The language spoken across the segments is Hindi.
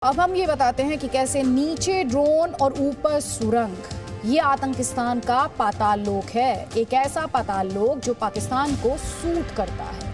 अब हम ये बताते हैं कि कैसे नीचे ड्रोन और ऊपर सुरंग। ये आतंकिस्तान का पाताल लोक है, एक ऐसा पाताल लोक जो पाकिस्तान को सूट करता है।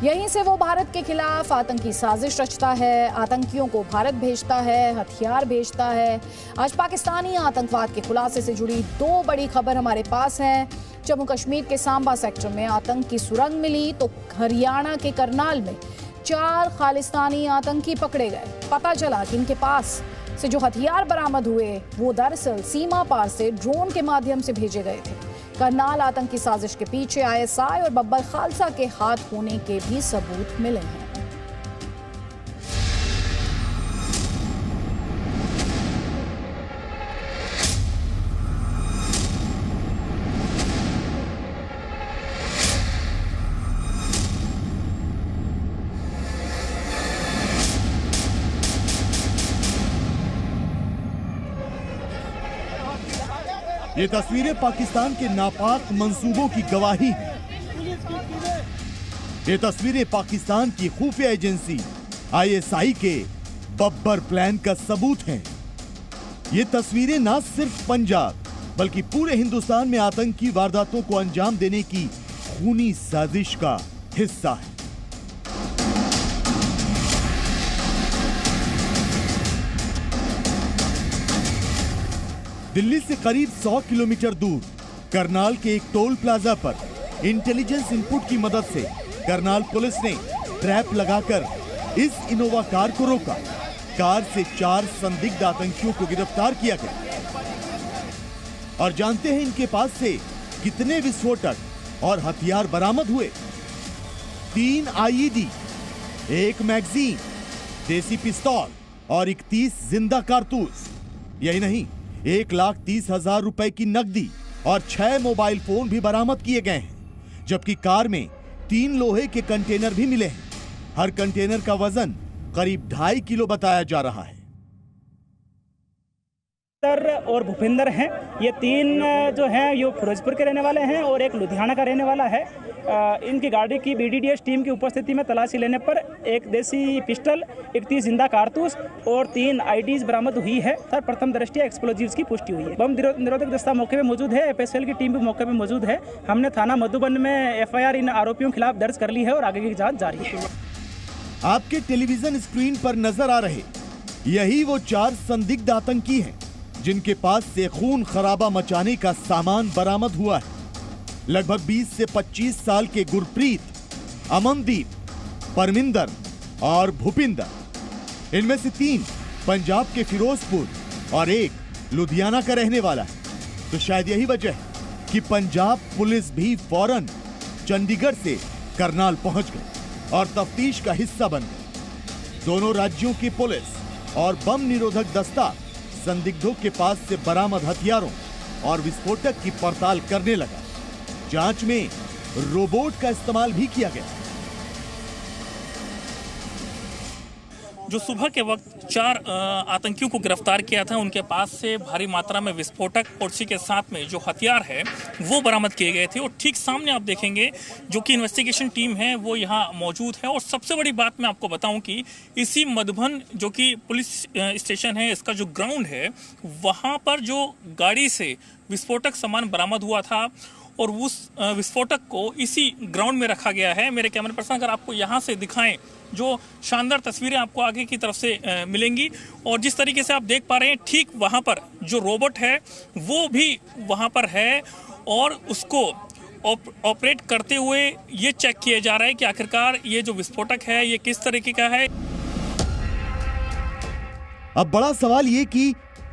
यहीं से वो भारत के खिलाफ आतंकी साजिश रचता है, आतंकियों को भारत भेजता है, हथियार भेजता है। आज पाकिस्तानी आतंकवाद के खुलासे से जुड़ी दो बड़ी खबर हमारे पास है। जम्मू कश्मीर के सांबा सेक्टर में आतंक की सुरंग मिली तो हरियाणा के करनाल में 4 खालिस्तानी आतंकी पकड़े गए। पता चला कि इनके पास से जो हथियार बरामद हुए वो दरअसल सीमा पार से ड्रोन के माध्यम से भेजे गए थे। करनाल आतंकी साजिश के पीछे ISI और बब्बर खालसा के हाथ होने के भी सबूत मिले हैं। ये तस्वीरें पाकिस्तान के नापाक मंसूबों की गवाही है। ये तस्वीरें पाकिस्तान की खुफिया एजेंसी ISI के बब्बर प्लान का सबूत हैं। ये तस्वीरें न सिर्फ पंजाब बल्कि पूरे हिंदुस्तान में आतंकी वारदातों को अंजाम देने की खूनी साजिश का हिस्सा है। दिल्ली से करीब 100 किलोमीटर दूर करनाल के एक टोल प्लाजा पर इंटेलिजेंस इनपुट की मदद से करनाल पुलिस ने ट्रैप लगाकर इस इनोवा कार को रोका। कार से 4 संदिग्ध आतंकियों को गिरफ्तार किया गया। और जानते हैं इनके पास से कितने विस्फोटक और हथियार बरामद हुए? 3 IED, 1 मैगजीन, देसी पिस्तौल और 31 जिंदा कारतूस। यही नहीं, 1,30,000 रुपए की नकदी और 6 मोबाइल फोन भी बरामद किए गए हैं। जबकि कार में 3 लोहे के कंटेनर भी मिले हैं। हर कंटेनर का वजन करीब 2.5 किलो बताया जा रहा है। और भूपिंदर हैं, ये 3 जो हैं ये फिरोजपुर के रहने वाले हैं और एक लुधियाना का रहने वाला है। इनकी गाड़ी की BDDS टीम की उपस्थिति में तलाशी लेने पर एक देसी पिस्टल, 31 जिंदा कारतूस और 3 IDs बरामद हुई है। सर, प्रथम दृष्टया एक्सप्लोजिव्स की पुष्टि हुई है। बम निरोधक दस्ता मौके पे मौजूद है। FSL की टीम भी मौके पे मौजूद है। हमने थाना मधुबन में FIR इन आरोपियों के खिलाफ दर्ज कर ली है और आगे की जाँच जारी है। आपके टेलीविजन स्क्रीन पर नजर आ रहे यही वो 4 संदिग्ध आतंकी हैं जिनके पास से खून खराबा मचाने का सामान बरामद हुआ है। लगभग 20 से 25 साल के गुरप्रीत, अमनदीप, परमिंदर और भूपिंदर, इनमें से 3 पंजाब के फिरोजपुर और 1 लुधियाना का रहने वाला है। तो शायद यही वजह है कि पंजाब पुलिस भी फौरन चंडीगढ़ से करनाल पहुंच गई और तफ्तीश का हिस्सा बन गई। दोनों राज्यों की पुलिस और बम निरोधक दस्ता संदिग्धों के पास से बरामद हथियारों और विस्फोटक की पड़ताल करने लगा। जांच में रोबोट का इस्तेमाल भी किया गया। जो सुबह के वक्त 4 आतंकियों को गिरफ्तार किया था, उनके पास से भारी मात्रा में विस्फोटक और उसी के साथ में जो हथियार है वो बरामद किए गए थे। और ठीक सामने आप देखेंगे जो कि इन्वेस्टिगेशन टीम है वो यहाँ मौजूद है। और सबसे बड़ी बात मैं आपको बताऊं कि इसी मधुबन जो कि पुलिस स्टेशन है, इसका जो ग्राउंड है, वहाँ पर जो गाड़ी से विस्फोटक सामान बरामद हुआ था और उस विस्फोटक को इसी ग्राउंड में रखा गया है। मेरे कैमरा पर्सन अगर आपको यहाँ से दिखाएं, जो शानदार तस्वीरें आपको आगे की तरफ से मिलेंगी। और जिस तरीके से आप देख पा रहे हैं, ठीक वहाँ पर जो रोबोट है वो भी वहाँ पर है और उसको ऑपरेट करते हुए ये चेक किया जा रहा है कि आखिरकार ये जो विस्फोटक है ये किस तरीके का है। अब बड़ा सवाल ये कि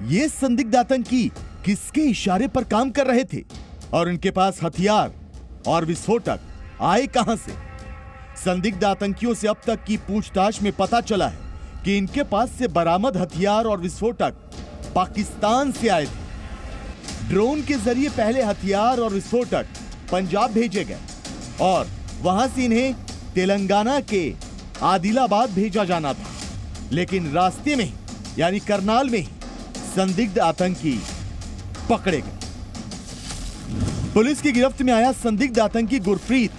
ये संदिग्ध आतंकी किसके इशारे पर काम कर रहे थे और उनके पास हथियार और विस्फोटक आए कहां से? संदिग्ध आतंकियों से अब तक की पूछताछ में पता चला है कि इनके पास से बरामद हथियार और विस्फोटक पाकिस्तान से आए थे। ड्रोन के जरिए पहले हथियार और विस्फोटक पंजाब भेजे गए और वहां से इन्हें तेलंगाना के आदिलाबाद भेजा जाना था। लेकिन रास्ते में ही यानी करनाल में ही संदिग्ध आतंकी पकड़े गए। पुलिस की गिरफ्त में आया संदिग्ध आतंकी गुरप्रीत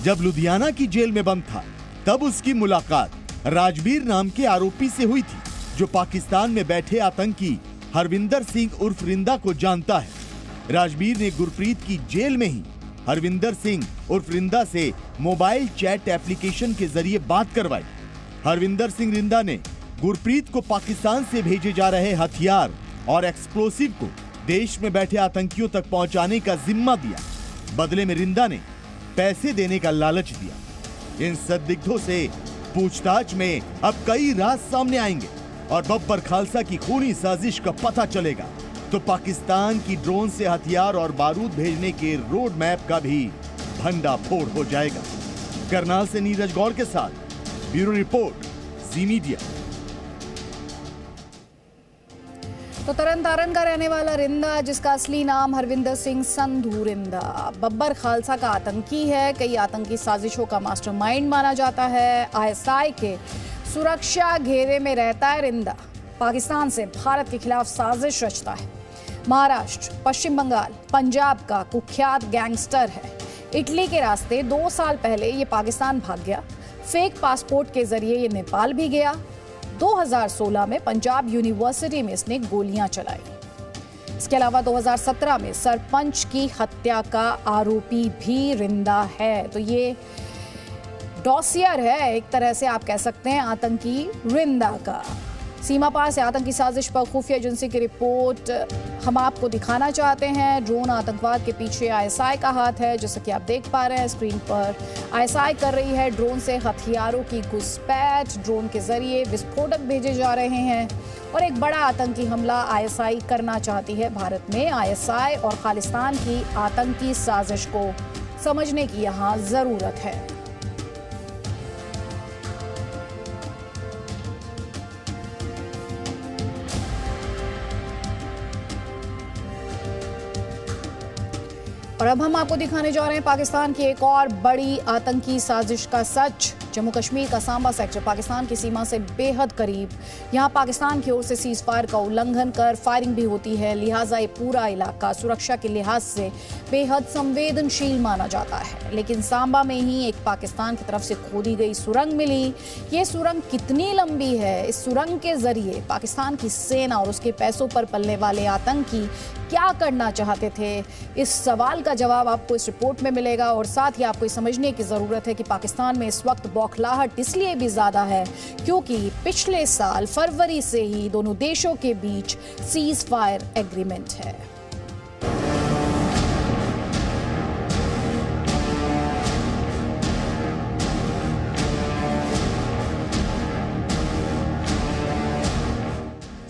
जब लुधियाना की जेल में बंद था, तब उसकी मुलाकात राजवीर नाम के आरोपी से हुई थी। जो पाकिस्तान में बैठे आतंकी हरविंदर सिंह उर्फ रिंदा को जानता है। राजबीर ने गुरप्रीत की जेल में ही हरविंदर सिंह उर्फ रिंदा से मोबाइल चैट एप्लीकेशन के जरिए बात करवाई। हरविंदर सिंह रिंदा ने गुरप्रीत को पाकिस्तान से भेजे जा रहे हथियार और एक्सप्लोसिव को देश में बैठे आतंकियों तक पहुंचाने का जिम्मा दिया। बदले में रिंदा ने पैसे देने का लालच दिया। इन संदिग्धों से पूछताछ में अब कई राज सामने आएंगे और बब्बर खालसा की खूनी साजिश का पता चलेगा तो पाकिस्तान की ड्रोन से हथियार और बारूद भेजने के रोड मैप का भी भंडाफोड़ हो जाएगा। करनाल से नीरज गौर के साथ ब्यूरो रिपोर्ट, जी मीडिया। तो तरन तारण का रहने वाला रिंदा, जिसका असली नाम हरविंदर सिंह संधू रिंदा, बब्बर खालसा का आतंकी है। कई आतंकी साजिशों का मास्टरमाइंड माना जाता है। आईएसआई के सुरक्षा घेरे में रहता है रिंदा। पाकिस्तान से भारत के खिलाफ साजिश रचता है। महाराष्ट्र, पश्चिम बंगाल, पंजाब का कुख्यात गैंगस्टर है। इटली के रास्ते 2 साल पहले ये पाकिस्तान भाग गया। फेक पासपोर्ट के जरिए ये नेपाल भी गया। 2016 में पंजाब यूनिवर्सिटी में इसने गोलियां चलाई। इसके अलावा 2017 में सरपंच की हत्या का आरोपी भी रिंदा है। तो ये डॉसियर है एक तरह से आप कह सकते हैं आतंकी रिंदा का। सीमा पार से आतंकी साजिश पर खुफिया एजेंसी की रिपोर्ट हम आपको दिखाना चाहते हैं। ड्रोन आतंकवाद के पीछे आईएसआई का हाथ है। जैसा कि आप देख पा रहे हैं स्क्रीन पर, आईएसआई कर रही है ड्रोन से हथियारों की घुसपैठ। ड्रोन के जरिए विस्फोटक भेजे जा रहे हैं और एक बड़ा आतंकी हमला आईएसआई करना चाहती है भारत में। आईएसआई और खालिस्तान की आतंकी साजिश को समझने की यहाँ जरूरत है। और अब हम आपको दिखाने जा रहे हैं पाकिस्तान की एक और बड़ी आतंकी साजिश का सच। जम्मू कश्मीर का सांबा सेक्टर पाकिस्तान की सीमा से बेहद करीब। यहां पाकिस्तान की ओर से सीज फायर का उल्लंघन कर फायरिंग भी होती है। लिहाजा ये पूरा इलाका सुरक्षा के लिहाज से बेहद संवेदनशील माना जाता है। लेकिन सांबा में ही एक पाकिस्तान की तरफ से खोदी गई सुरंग मिली। ये सुरंग कितनी लंबी है? इस सुरंग के जरिए पाकिस्तान की सेना और उसके पैसों पर पलने वाले आतंकी क्या करना चाहते थे? इस सवाल का जवाब आपको इस रिपोर्ट में मिलेगा। और साथ ही आपको समझने की जरूरत है कि पाकिस्तान में इस वक्त बौखलाहट इसलिए भी ज्यादा है क्योंकि पिछले साल फरवरी से ही दोनों देशों के बीच सीज फायर एग्रीमेंट है।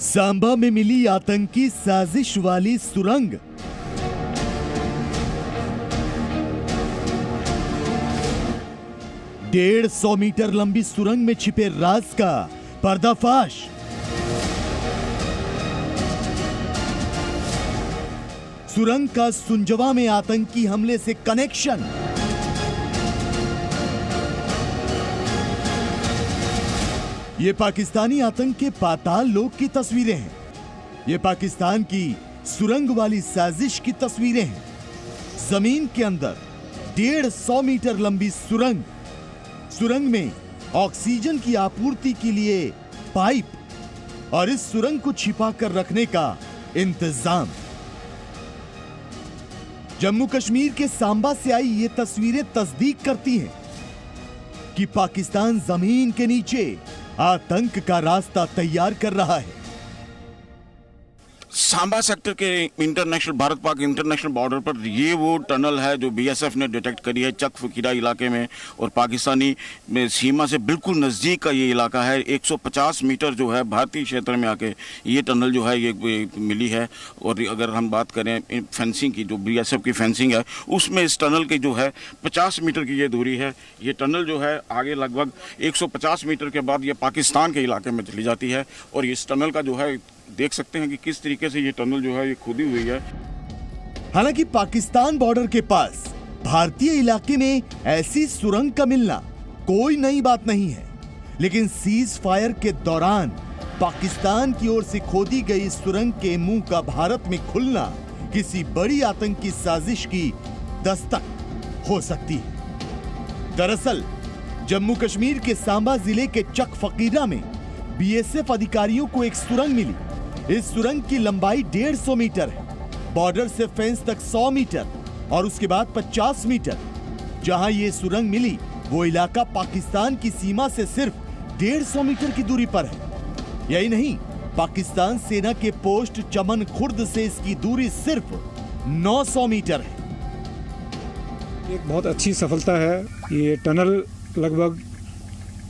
सांबा में मिली आतंकी साजिश वाली सुरंग। डेढ़ 100 मीटर लंबी सुरंग में छिपे राज का पर्दाफाश। सुरंग का सुंजवा में आतंकी हमले से कनेक्शन। ये पाकिस्तानी आतंक के पाताल लोक की तस्वीरें हैं। ये पाकिस्तान की सुरंग वाली साजिश की तस्वीरें हैं। जमीन के अंदर 150 मीटर लंबी सुरंग। सुरंग में ऑक्सीजन की आपूर्ति के लिए पाइप और इस सुरंग को छिपा कर रखने का इंतजाम। जम्मू कश्मीर के सांबा से आई ये तस्वीरें तस्दीक करती हैं कि पाकिस्तान जमीन के नीचे आतंक का रास्ता तैयार कर रहा है। सांबा सेक्टर के international Bharat Pak international border पर ये वो टनल है जो बीएसएफ ने डिटेक्ट करी है चक फकीरा इलाके में और पाकिस्तानी सीमा से बिल्कुल नज़दीक का ये इलाका है। 150 मीटर जो है भारतीय क्षेत्र में आके ये टनल जो है ये मिली है। और अगर हम बात करें फेंसिंग की, जो बीएसएफ की फेंसिंग है उसमें इस टनल की जो है 50 मीटर की ये दूरी है। ये टनल जो है आगे लगभग 150 मीटर के बाद ये पाकिस्तान के इलाके में चली जाती है। और इस टनल का जो है देख सकते हैं कि किस तरीके से ये टनल जो है ये खुदी हुई है। हालांकि पाकिस्तान बॉर्डर के पास भारतीय इलाके में ऐसी सुरंग का मिलना कोई नई बात नहीं है, लेकिन सीज फायर के दौरान पाकिस्तान की ओर से खोदी गई सुरंग के मुंह का भारत में खुलना किसी बड़ी आतंकी साजिश की दस्तक हो सकती है। दरअसल जम्मू कश्मीर के सांबा जिले के चक फकीरा में बीएसएफ अधिकारियों को एक सुरंग मिली। इस सुरंग की लंबाई 150 मीटर है, बॉर्डर से फेंस तक 100 मीटर और उसके बाद 50 मीटर। जहां ये सुरंग मिली वो इलाका पाकिस्तान की सीमा से सिर्फ 150 मीटर की दूरी पर है। यही नहीं, पाकिस्तान सेना के पोस्ट चमन खुर्द से इसकी दूरी सिर्फ 900 मीटर है। एक बहुत अच्छी सफलता है। ये टनल लगभग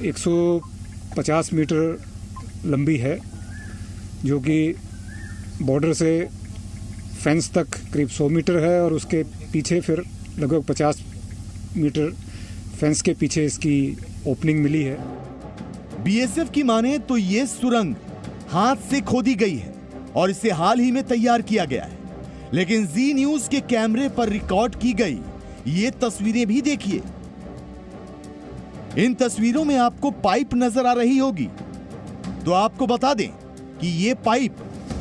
150 मीटर लंबी है, जो कि बॉर्डर से फेंस तक करीब 100 मीटर है और उसके पीछे फिर लगभग 50 मीटर फेंस के पीछे इसकी ओपनिंग मिली है। बीएसएफ की माने तो ये सुरंग हाथ से खोदी गई है और इसे हाल ही में तैयार किया गया है, लेकिन जी न्यूज के कैमरे पर रिकॉर्ड की गई ये तस्वीरें भी देखिए। इन तस्वीरों में आपको पाइप नजर आ रही होगी, तो आपको बता दें कि ये पाइप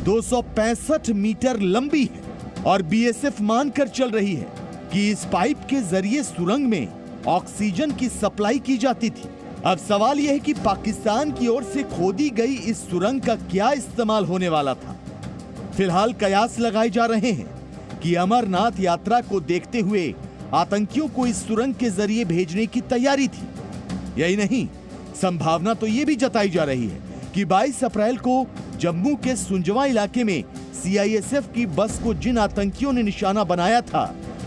265 मीटर लंबी है और बीएसएफ मानकर चल रही है कि इस पाइप के जरिए सुरंग में ऑक्सीजन की सप्लाई की जाती थी। अब सवाल यह है कि पाकिस्तान की ओर से खोदी गई इस सुरंग का क्या इस्तेमाल होने वाला था। फिलहाल कयास लगाए जा रहे हैं कि अमरनाथ यात्रा को देखते हुए आतंकियों को इस सुरंग के जरिए भेजने की तैयारी थी। यही नहीं, संभावना तो ये भी जताई जा रही है कि 22 अप्रैल को जम्मू के सुंजवा इलाके में सीआईएसएफ की बस को जिन आतंकियों ने निशाना बनाया था,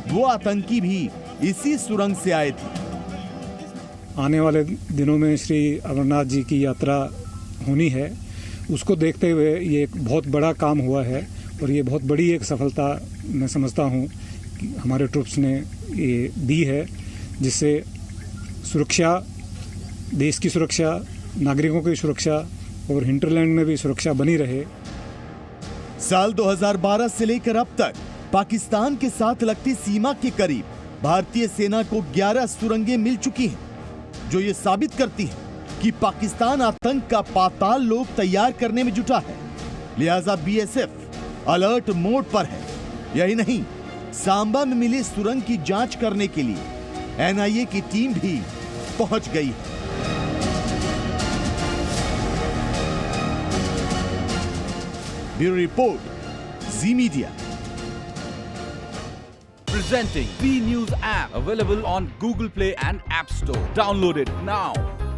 वो आतंकी भी इसी सुरंग से आए थे। आने वाले दिनों में श्री अमरनाथ जी की यात्रा होनी है, उसको देखते हुए ये एक बहुत बड़ा काम हुआ है और ये बहुत बड़ी एक सफलता मैं समझता हूँ कि हमारे ट्रूप्स ने ये दी है, जिससे सुरक्षा, देश की सुरक्षा, नागरिकों की सुरक्षा और हिंटरलैंड में भी सुरक्षा बनी रहे। साल 2012 से लेकर अब तक पाकिस्तान के साथ लगती सीमा के करीब भारतीय सेना को 11 सुरंगें मिल चुकी हैं, जो ये साबित करती है कि पाकिस्तान आतंक का पाताल लोक तैयार करने में जुटा है। लिहाजा बीएसएफ अलर्ट मोड पर है। यही नहीं, सांबा में मिली सुरंग की जांच करने के लिए एनआईए की टीम भी पहुंच गई है। Bureau report, ji media. Presenting B News app, available on Google Play and App Store. Download it now.